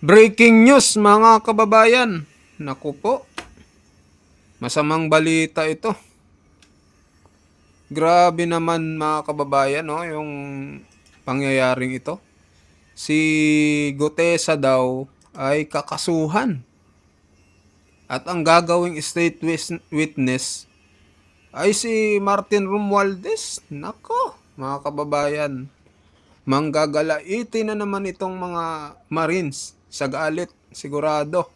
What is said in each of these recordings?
Breaking news mga kababayan. Naku po, masamang balita ito. Grabe naman mga kababayan, no, yung pangyayaring ito. Si Gutesa daw ay kakasuhan. At ang gagawing state witness ay si Martin Romualdez. Nako, mga kababayan. Manggagalaiti na naman itong mga Marines sa galit, sigurado.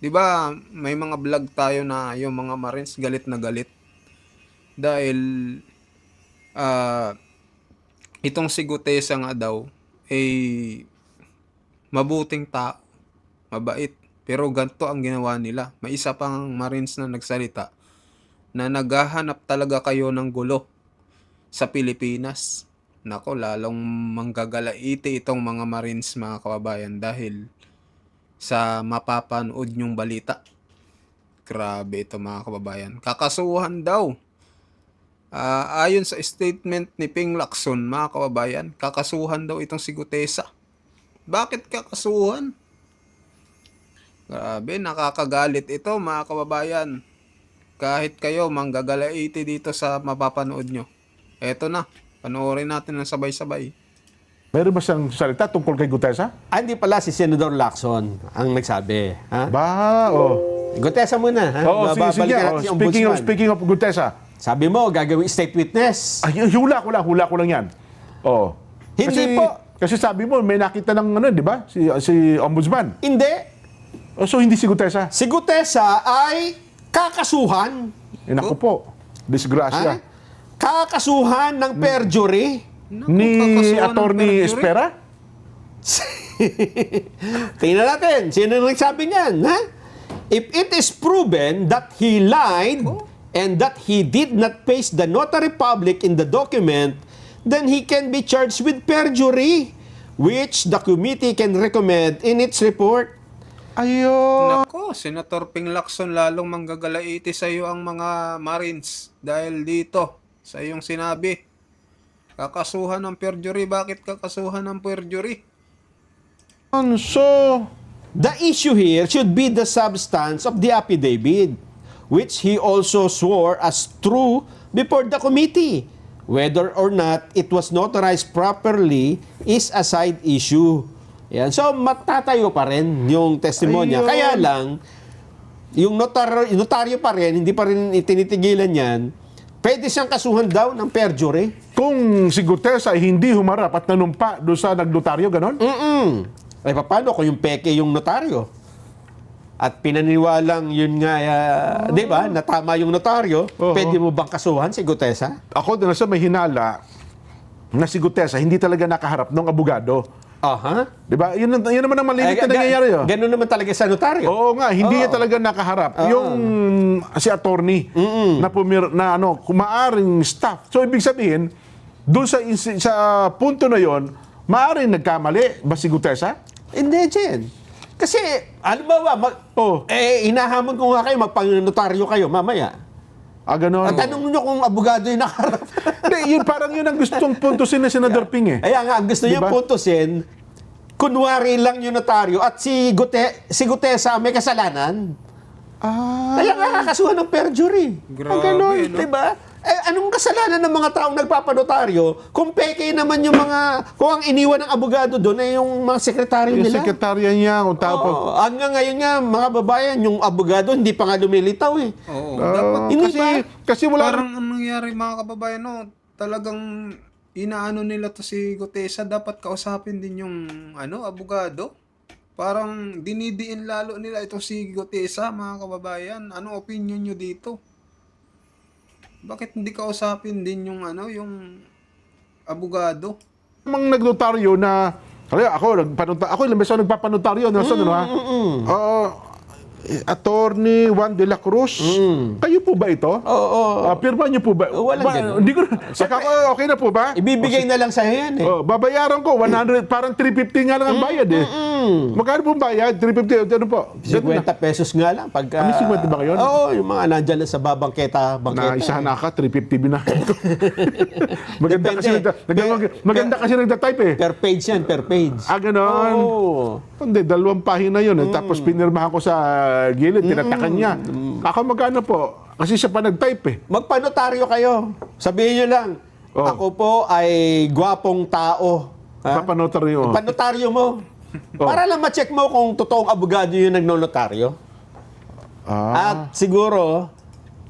'Di ba? May mga vlog tayo na yung mga Marines galit na galit dahil itong si Gutesa nga daw ay mabuting tao, mabait. Pero ganito ang ginawa nila. May isa pang Marines na nagsalita na naghahanap talaga kayo ng gulo sa Pilipinas. Nako, lalong manggagalaiti itong mga Marines mga kababayan dahil sa mapapanood nyong balita. Grabe ito mga kababayan. Kakasuhan daw. Ayon sa statement ni Ping Lacson mga kababayan, kakasuhan daw itong si Gutesa. Bakit kakasuhan? Grabe, nakakagalit ito mga kababayan. Kahit kayo manggagalaiti dito sa mapapanood nyo. Eto na. Panoorin natin ng sabay-sabay. Meron ba siyang salita tungkol kay Gutesa? Hindi pala si Senador Lacson ang nagsabi. Ha? Gutesa muna. Ha? Oo, sige. Babalikan natin si Ombudsman. Speaking of Gutesa. Sabi mo, gagawing state witness. Ay, hula ko lang yan. Oo. Hindi po. Kasi sabi mo, may nakita ng di ba? Si Ombudsman. Hindi. So, hindi si Gutesa. Si Gutesa ay kakasuhan. Naku po. Disgrasya. Ha? Kakasuhan ng perjury. Naku, Ni kakasuhan ng Attorney perjury. Espera? Tingnan natin. Sino nagsabi niyan? Ha? If it is proven that he lied and that he did not paste the notary public in the document, then he can be charged with perjury, which the committee can recommend in its report. Ayun. Nako, Senator Ping Lacson, lalong manggagalaiti sa iyo ang mga Marines dahil dito sa iyong sinabi. Kakasuhan ng perjury. Bakit kakasuhan ng perjury? So, The issue here should be the substance of the affidavit, which he also swore as true before the committee. Whether or not it was notarized properly is a side issue. Yan. So, matatayo pa rin yung testimonya. Ayun. Kaya lang, yung notaryo pa rin, hindi pa rin itinitigilan yan, pwede siyang kasuhan daw ng perjury. kung si Gutesa ay hindi humarap at nanumpa doon sa nagnotaryo, ganon? Ay, paano kung yung peke yung notaryo? At pinaniwalang yun nga, di ba, na tama yung notaryo, Oo. pwede mo bang kasuhan si Gutesa? Ako din sa may hinala na si Gutesa hindi talaga nakaharap ng abogado. Aha. Di ba? Yun naman ang malilit na nangyayari. Ganun naman talaga sa notaryo. Oo nga, hindi niya talaga nakaharap. Yung si attorney na kung maaring staff. So ibig sabihin, doon sa punto na yon, maaring nagkamali ba si Gutesa? Hindi, Jen. Kasi, ano ba, inahamon ko nga kayo, magpang-notaryo kayo mamaya. Ganon. At tanong nyo kung abogado yung nakaharap. Hindi, parang yun ang gustong puntusin ni Senador Ping eh. Kaya nga, ang gusto niya Diba? puntusin, kunwari lang yung notaryo at si Gutesa may kasalanan. Kaya nga kakasuhan ng perjury. Grabe, Ganon, no? diba? Anong kasalanan ng mga taong nagpapanotaryo kung peke naman yung kung ang iniwan ng abogado doon ay yung mga sekretaryo Yung nila? sekretarya niya, kung tapos... Hanggang ngayon nga, mga babayan, yung abogado hindi pa nga lumilitaw eh. Oo, dapat Hindi kasi wala... parang anong nangyari mga kababayan, no? Talagang inaano nila to si Gutesa, dapat kausapin din yung abogado. Parang dinidiin lalo nila itong si Gutesa, mga kababayan. Ano opinion nyo dito? Bakit hindi kausapin din yung yung abogado? Mang nagnotaryo na... Kaya ako ilang beses ako nagpapanotaryo. Attorney Juan de la Cruz. Kayo po ba ito? Oo. Pirma niyo po ba? Walang ganun. Hindi ko okay na po ba? Ibibigay na lang sa yan eh. Babayaran ko 100, parang 350 nga lang ang bayad eh. Magkano po bayad? 350, ano po? Ganun na. 50 pesos nga lang. Pagka, May 50 ba kayo? Oo, yung mga nandyan lang sa babangketa. Na isa na ka, 350 binayad ko. maganda kasi, Depende. maganda kasi nagda-type eh. Per page yan, per page. Ganon. Oo. Hindi, 2 pahina yun. Tapos pinirmahan ko sa gilid, tinatakan niya. Ako magkano po? Kasi siya pa nag-type eh. Magpanotaryo kayo. Sabihin nyo lang, Oh. ako po ay gwapong tao. Ha? Papanotaryo. Panotaryo mo. Oh. Para lang ma-check mo kung totoong abogado yung nagnonotaryo. At siguro,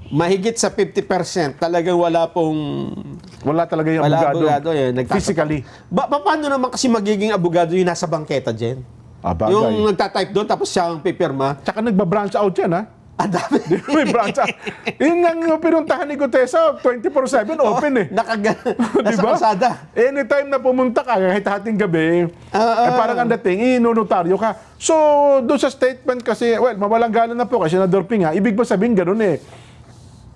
mahigit sa 50%, talagang wala pong... Wala talaga yung Wala abogado. abogado eh. Physically. Paano naman kasi magiging abogado yung nasa bangketa, Jen? Bagay. Yung nagtatype doon, tapos siya ang pipirma. Tsaka nagba-branch out yan, ha? Ang dami. May branch out. Yun ang pinuntahan ni Gutesa, 24/7 open eh. Nasa Diba? kalsada. Anytime na pumunta ka, kahit hating gabi, parang ang dating, inunotaryo ka. So, doon sa statement kasi, well, mawalang galang na po kasi nadorping ha. Ibig ba sabihin ganun eh?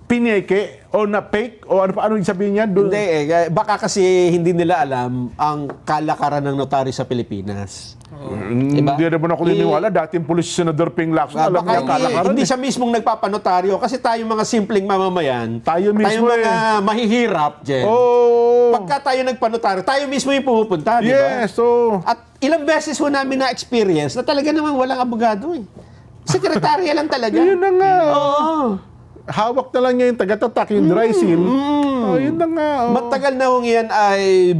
Pineke o na fake o ano yung sabihin niya? Hindi eh. Baka kasi hindi nila alam ang kalakaran ng notaryo sa Pilipinas. Diba? Hindi naman ako niniwala. Dating pulis si Senador Ping Lacson, alam niya ang kalakaran. Hindi eh. siya mismong nagpapanotaryo kasi tayo mga simpleng mamamayan, Tayo mismo mga mahihirap, Jen. Oh, Pagka tayo nagpanotaryo, tayo mismo yung pumupunta, di ba? yes, so... At ilang beses ho namin na-experience na talaga namang walang abogado eh. Sekretarya lang talaga. Yun na nga. Oo. Hawak na lang niya yung taga-tatak, yung dry seal. Oh, yun na nga. Oh. Matagal na hong yan ay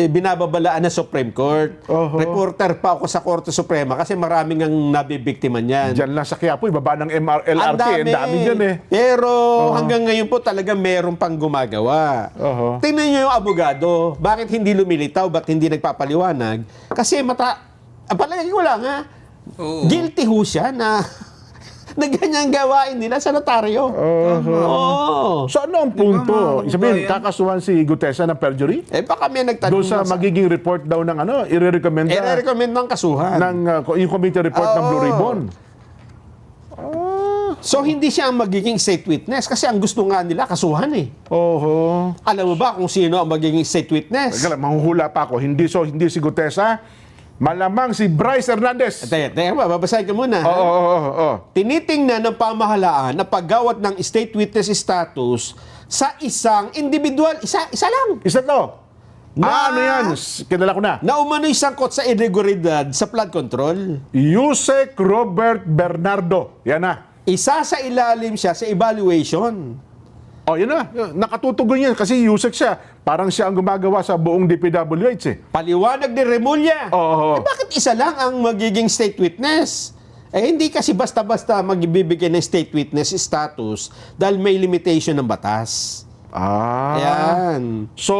binababalaan ng Supreme Court. Oho. Reporter pa ako sa Korte Suprema kasi maraming ang nabibiktiman yan. Diyan lang sa Quiapo, ibaba ng LRT, ang dami dyan eh. Pero hanggang ngayon po talaga meron pang gumagawa. Oho. Tingnan nyo yung abogado. Bakit hindi lumilitaw? Bakit hindi nagpapaliwanag? Kasi palagi ko lang ha, Oo. guilty ho siya na na ganyang gawain nila sa notaryo. Oo. So ano ang punto? mga Sabihin, kababayan? kakasuhan si Gutesa ng perjury? Eh baka may nagtanong Doon sa na magiging report daw ng ano, i-recommend i-recommend ng kasuhan. ng yung committee report ng Blue Oo. Ribbon. So hindi siya ang magiging state witness kasi ang gusto nga nila kasuhan eh. Oho. Alam mo ba kung sino ang magiging state witness? Teka lang, manghuhula pa ako. Hindi si Gutesa, malamang si Bryce Hernandez. Teka ba, babasahin ka muna. ha? Oo. Tinitingnan ng pamahalaan na paggawat ng state witness status sa isang individual, isa lang, Isa to. Na- ano yan? Kilala ko na. na umano'y sangkot sa irregularidad sa flood control. Yusek Robert Bernardo. Yan na. Isa sa ilalim siya sa evaluation. Oh, yan na. Nakatutugon yan kasi Yusek siya. Parang siya ang gumagawa sa buong DPWH eh. Paliwanag ni Remulla. Oo. Eh bakit isa lang ang magiging state witness? Eh hindi kasi basta-basta magbibigay ng state witness status dahil may limitation ng batas. Ayan. So,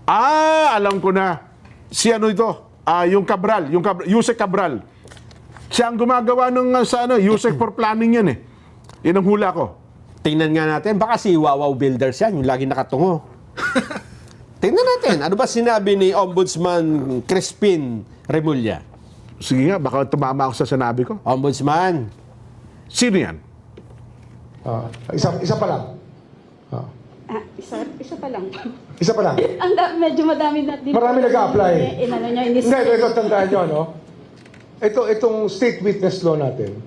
alam ko na. Si ano ito? Yung Cabral, Yusek Cabral. Siya ang gumagawa ng Yusek for planning yan eh. Yan ang hula ko. Tingnan nga natin, baka si Wawaw Builders yan, yung lagi nakatungo. Tingnan natin, ano ba sinabi ni Ombudsman Crispin Remulla? Sige nga, baka tumama ako sa sinabi ko. Ombudsman, Sino yan? Isa pa lang. Isa pa lang. Isa pa lang. Medyo madami na din. Marami nag-a-apply. Inano niya, Hindi, ito tandaan nyo, no? Itong state witness law natin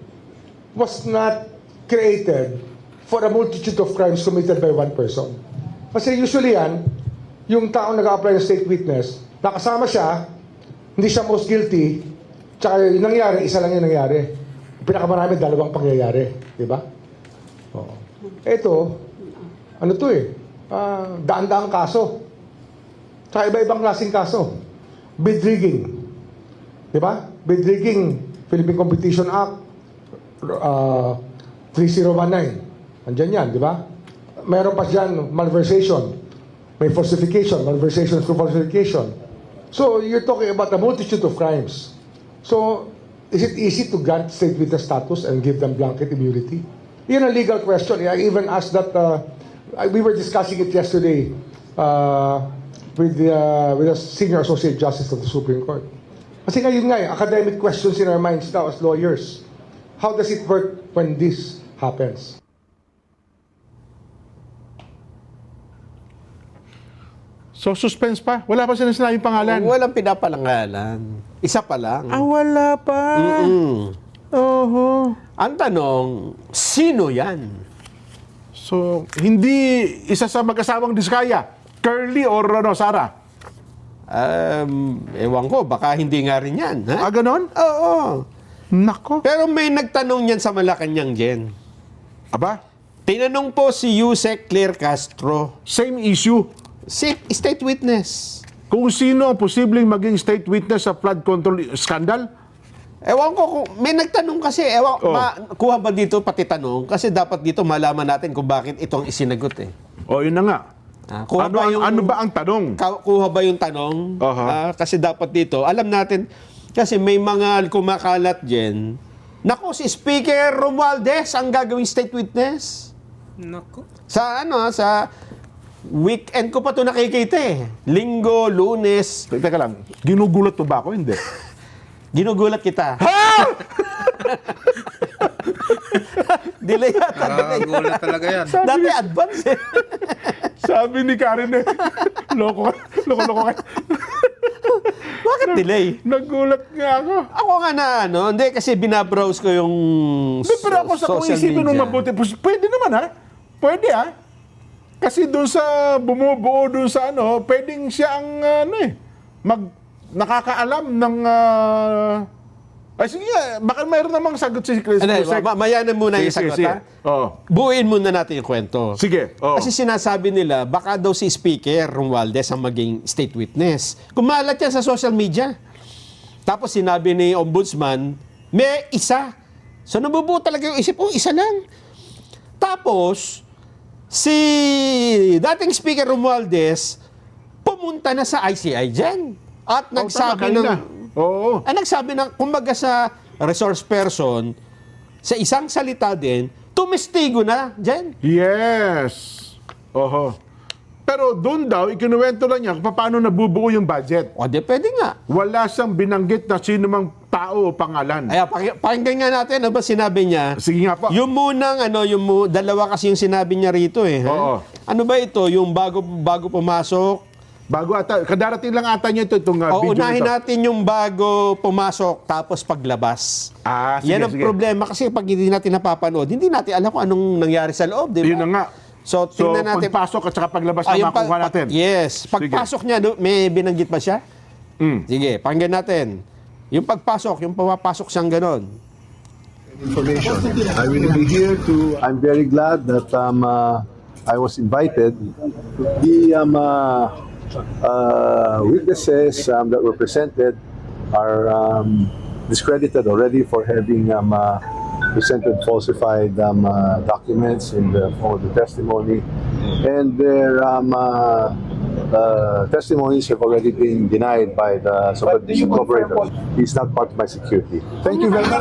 was not created for a multitude of crimes committed by one person. Kasi usually yan, yung taong nag-a-apply ng state witness, nakasama siya, hindi siya most guilty, tsaka yung nangyari, isa lang yung nangyari. Pinakamarami, 2 pangyayari. Di ba? Oo. Ito, ano to eh? Daan-daang kaso. Tsaka iba-ibang klaseng kaso. Bid rigging. Di ba? Bid rigging, Philippine Competition Act, 3019. Andyan yan, di ba? Meron pa dyan, malversation. May falsification, malversation through falsification. So, you're talking about a multitude of crimes. So, is it easy to grant state witness status and give them blanket immunity? Yun a legal question. I even asked that, we were discussing it yesterday with a senior associate justice of the Supreme Court. Kasi ngayon nga, academic questions in our minds now as lawyers. How does it work when this happens? So, suspense pa? Wala pa sila sinabing pangalan? Walang pinapalangalan. Isa pa lang. Wala pa. Oho. Ang tanong, sino yan? So, hindi isa sa mag-asawang Diskaya, Curly or Sara? Ewan ko, baka hindi nga rin yan. Ha? Ganon? Oo. Nako. Pero may nagtanong yan sa Malacanang, Jen. Aba, Tinanong po si Yusek Claire Castro, same issue. state witness. Kung sino ang posibleng maging state witness sa flood control scandal? Ewan ko, kung may nagtanong kasi, kuha ba dito pati tanong? Kasi dapat dito malaman natin kung bakit itong isinagot eh. O, yun na nga. Kuha Ano ba ang tanong? Kuha ba yung tanong? Aha. Kasi dapat dito, alam natin, kasi may mga kumakalat dyan, nako, si Speaker Romualdez ang gagawing state witness. Nako. Sa weekend ko pa ito nakikita eh. Linggo, Lunes. Teka lang, ginugulat mo ba ako? Hindi. Ginugulat kita. Delay yata. Nakakagulat talaga yan. Dati advance eh. Sabi ni Karen eh, loko ka. Bakit delay? Nagulat nga ako. Ako nga na hindi kasi binabrowse ko yung Pero ako sa kung social isipin media. nung mabuti, pwede naman ha? Pwede ha? Kasi doon sa bumubuo doon sa pwedeng siya ang nakakaalam ng ay sige, baka mayroon namang sagot si Chris. Mayanan muna yung sagot, ha? Oo. Buuin muna natin yung kwento. Sige. Oo. Kasi sinasabi nila, baka daw si Speaker Romualdez ang maging state witness. Kumalat yan sa social media. Tapos sinabi ni Ombudsman, may isa. So nabubuo talaga yung isip, isa lang. Tapos, si dating Speaker Romualdez, pumunta na sa ICI dyan. At nagsabi tama, ng... kanina. Oo. nagsabi ng, kumbaga sa resource person, sa isang salita din, tumestigo na dyan. Yes. Oho. Pero doon daw, ikinuwento lang niya kung paano nabubuo yung budget. O, di pwede nga. Wala siyang binanggit na sino mang tao o pangalan. Ay, pakinggan nga natin, ano ba sinabi niya? Sige nga po. Yung munang, dalawa kasi yung sinabi niya rito eh. ha? Oo. Ano ba ito? Yung bago pumasok? Bago ata, kadarating lang ata niya itong video Unahin nito. natin yung bago pumasok, tapos paglabas. Sige, Yan ang sige. problema kasi pag hindi natin napapanood, hindi natin alam kung anong nangyari sa loob, di ba? Yun na nga. So, tingnan natin. pagpasok at saka paglabas na yung makuha natin. Yes. Pagpasok niya, may binanggit ba siya? Sige, pakinggan natin. Yung pagpasok, yung pumapasok siyang ganon. Information. I will be here to. I'm very glad that I was invited. The witnesses that were presented are discredited already for having presented falsified documents in the form of the testimony, and their testimonies have already been denied by the subordination operator. He's not part of my security. Thank you very much.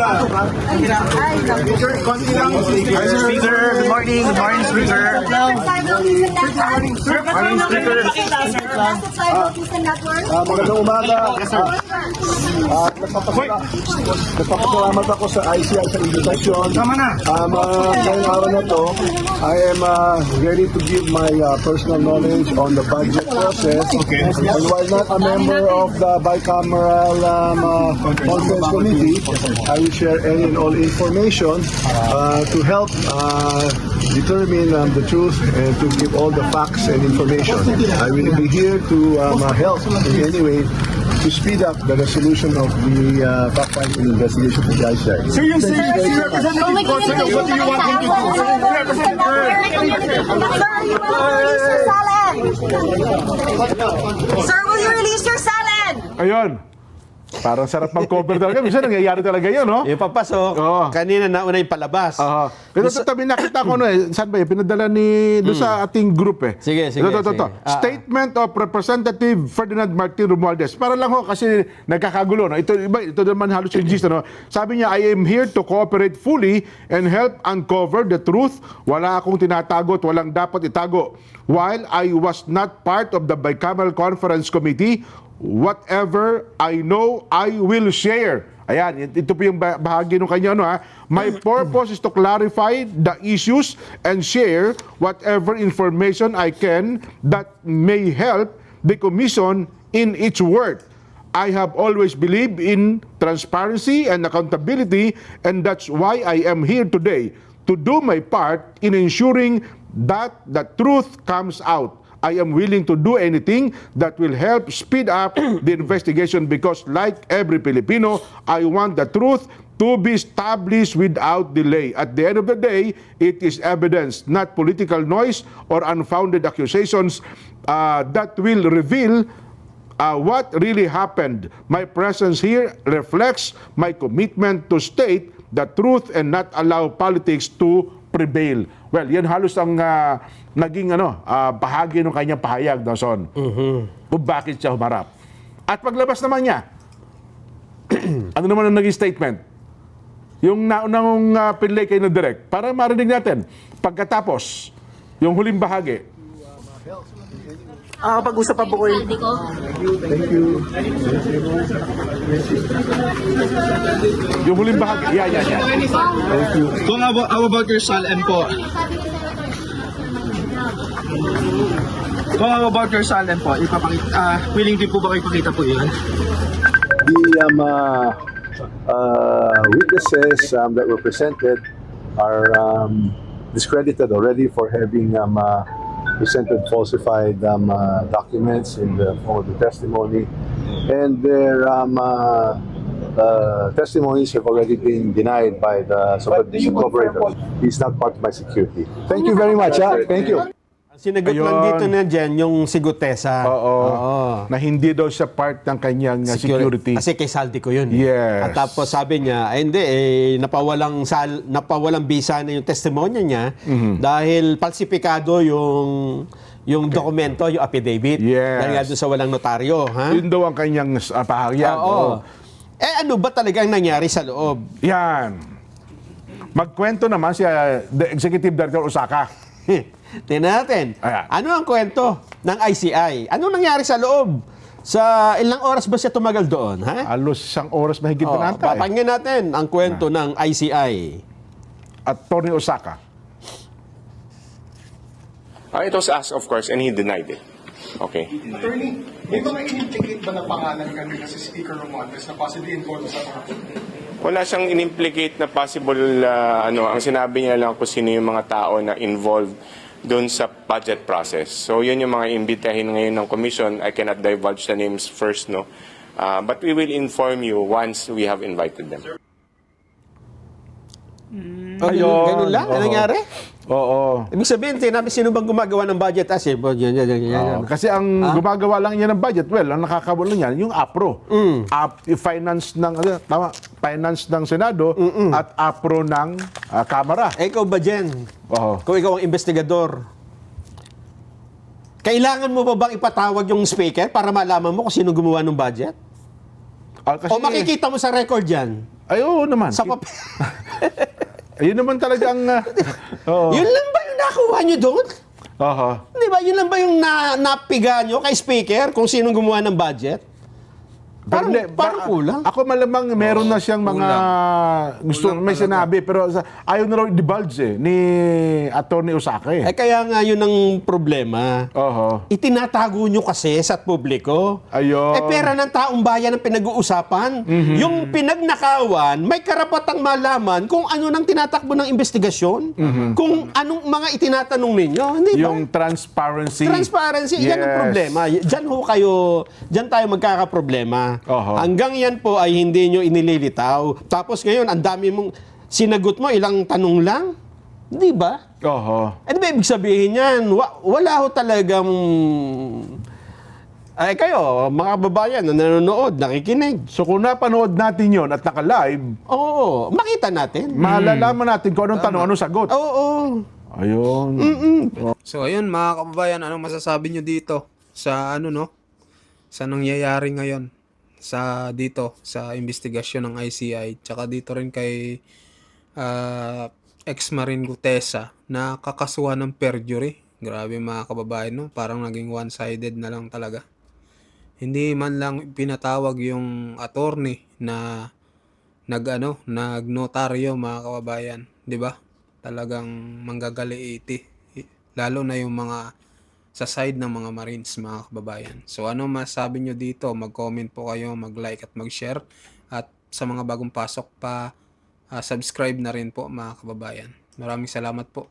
Speaker, good morning. Good morning, Speaker. Magandang umaga. Nagpapasalamat ako sa ICI sa invitation. Ngayong araw na to, I am ready to give my personal knowledge on the budget process. And while not a member of the bicameral conference committee, I will share any and all information to help determine the truth and to give all the facts and information. I will be here to help in any way to speed up the resolution of the fact-finding investigation for the ICI. Sir, yung representative what do you want him to do? Sir, will you release your salad? Ayun. Parang sarap mag-cover talaga. Minsan nangyayari talaga yun, no? Yung papasok, Oo. kanina nauna yung palabas. Pero sa tabi nakita ko saan ba yun? Pinadala doon sa ating group eh. Sige. Ito. Statement of Representative Ferdinand Martin Romualdez. Para lang ho kasi nagkakagulo. No? Ito naman halos yung gist. No? Sabi niya, I am here to cooperate fully and help uncover the truth. Wala akong tinatago at walang dapat itago. While I was not part of the bicameral conference committee, whatever I know, I will share. Ayan, ito po yung bahagi ng kanya, My purpose is to clarify the issues and share whatever information I can that may help the Commission in its work. I have always believed in transparency and accountability, and that's why I am here today, to do my part in ensuring that the truth comes out. I am willing to do anything that will help speed up the investigation because, like every Filipino, I want the truth to be established without delay. At the end of the day, it is evidence, not political noise or unfounded accusations that will reveal what really happened. My presence here reflects my commitment to state the truth and not allow politics to prevail. Well, yan halos ang naging bahagi ng kanyang pahayag, Son. Kung bakit siya humarap. At paglabas naman niya, ano naman ang naging statement? Yung naunang pinlay kayo na direct, para marinig natin. Pagkatapos, yung huling bahagi. Pag-usap pa po kayo. Yung huling bahagi. Yan. Kung how about your Salen po? Kung how about your Salen po, willing din po ba kayo ipakita po yun? The witnesses that were presented are discredited already for having presented falsified documents in the form of the testimony, and their testimonies have already been denied by the operator. He's not part of my security. Thank you very much. Thank you. Sinagot lang Ayun. dito na dyan, yung si Gutesa. Oo. Na hindi daw siya part ng kanyang security. Kasi kay Saldi ko yun. Yes. At tapos sabi niya, hindi, napawalang bisa na yung testimonya niya dahil falsipikado yung dokumento, yung affidavit. Yes. Dahil nga doon sa walang notaryo. Ha? Yun daw ang kanyang pahayag. Oo. Ano ba talagang nangyari sa loob? Yan. Magkwento naman si the Executive Director Osaka. Tingnan natin. Ayan. Ano ang kwento ng ICI? Ano nangyari sa loob? Sa ilang oras ba siya tumagal doon? Ha? Halos isang oras mahigit na nata. Papakinggan natin ang kwento ng ICI. Attorney Osaka. It was asked, of course, and he denied it. Okay. Attorney, may mga in-implicate ba na pangalan kami kasi Speaker Romualdez na possibly involved sa mga... Wala siyang in-implicate na possible, ang sinabi niya lang kung sino yung mga tao na involved doon sa budget process. So yun yung mga imbitahin ngayon ng commission. I cannot divulge the names first, no? But we will inform you once we have invited them. Ganun lang? Ano nangyari? Oo. Ibig sabihin, sinabi sino bang gumagawa ng budget? Kasi ang gumagawa lang niya ng budget, well, ang nakakabulo niyan, yung APRO. Finance ng Senado at APRO ng Kamara. Ikaw ba, Jen? Oo. Kung ikaw ang investigador, kailangan mo ba bang ipatawag yung speaker para malaman mo kung sino gumawa ng budget? Kasi, O makikita mo sa record yan? Ay, oo naman. Sa papel? Ayun naman talaga ang... Yun lang ba yung nakuha nyo doon? Oo. Di ba? Yun lang ba yung napiga nyo kay speaker kung sino gumawa ng budget? Parang kulang. Ako malamang meron na siyang mga gusto may sinabi pero ayaw na raw i-divulge ni Attorney Osaka eh. Kaya nga yun ang problema. Oho. Itinatago nyo kasi sa publiko. Ayun. Pera ng taong bayan ang pinag-uusapan. Yung pinagnakawan, may karapatang malaman kung ano nang tinatakbo ng investigasyon, kung anong mga itinatanong ninyo. Hindi ba? Yung transparency. Transparency, yan ang Yes. problema. Diyan tayo magkakaproblema. Oho. Hanggang yan po ay hindi nyo inililitaw. Tapos ngayon, ang dami mong sinagot mo, ilang tanong lang. Di ba? Oho. Ano ba ibig sabihin yan? Wala ho talagang... Ay kayo, mga babayan na nanonood, nakikinig. So kung napanood natin yon at naka-live, Oo, makita natin. malalaman natin kung anong tanong, anong sagot. Oo. Ayun. So ayun mga kababayan, anong masasabi nyo dito sa sa nangyayari ngayon sa investigasyon ng ICI tsaka dito rin kay ex-Marine Gutesa na kakasuhan ng perjury. Grabe mga kababayan, no? Parang naging one-sided na lang talaga. Hindi man lang pinatawag yung attorney na nagnotaryo mga kababayan, 'di ba? Talagang manggagaliiti. Lalo na yung mga sa side ng mga Marines, mga kababayan. So ano masabi nyo dito? Mag-comment po kayo, mag-like at mag-share. At sa mga bagong pasok pa, subscribe na rin po mga kababayan. Maraming salamat po.